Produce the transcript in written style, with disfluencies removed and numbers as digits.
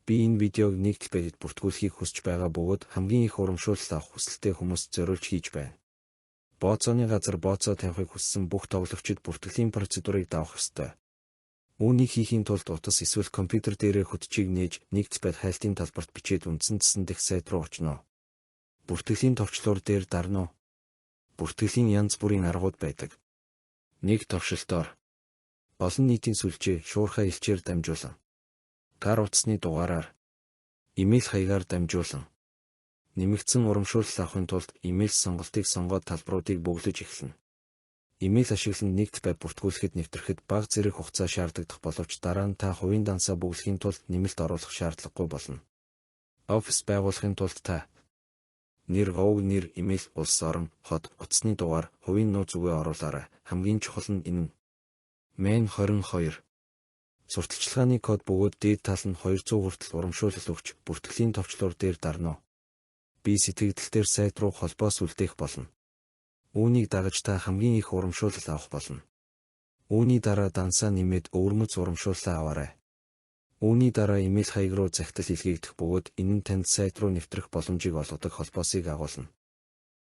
Би энэ видеог нэгдэл байд бүртгүүлэхийг хүсэж байгаа бөгөөд хамгийн их урамшуулал авах хүсэлтэй хүмүүст зориулж хийж байна. Бооцооны газар бооцоо тавихыг хүссэн бүх тоглогчид бүртгэлийн процедурыг давах ёстой. Үүнийг хийхийн тулд утас эсвэл компьютер дээрээ хөтчийг нээж нэгдэл байд хайлтын талбарт бичээд үндсэн цэсэн дэх сайт руу очно. Бүртгэлийн товчлуур дээр дарна. Бүртгэлийн янз бүрийн аргууд байдаг. 1. Товшилтоор. Олон нийтийн сүлжээ, шуурхай элчээр дамжуулан. Гар утасны дугаараар. Имэйл хаягаар дамжуулан. Нэмэгдсэн урамшуулал авахын тулд имэйл сонголтыг сонгоод талбаруудыг бөглөж эхэлнэ. Имэйл ашиглан нэгдэл байд бүртгүүлэхэд нэвтрэхэд бага зэрэг хугацаа шаардагдах боловч дараа нь та хувийн дансаа бөглөхийн тулд нэмэлт оруулах шаардлагагүй болно. Офис байгуулахын тулд та нэр, имэйл, улс орон, хот, утасны дугаар, хувийн нууц үгээ оруулаарай. Хамгийн чухал нь энэ. Мен 22. Сурталчилгааны код бөгөөд дээд тал нь 200 хүртэл урамшуулал өгч бүртгэлийн товчлуур дээр дарна. Би сэтгэгдэлтээр сайт руу холбоос үлдээх болно. Үүнийг дагаж та хамгийн их урамшуулал авах болно. Үүний дараа дансаа нэмээд өвөрмөц урамшууллаа аваарай. Үүний дараа имэйл хаяг руу захидал илгээгдэх бөгөөд энэ нь танд сайт руу нэвтрэх боломжийг олгодог холбоосыг агуулна.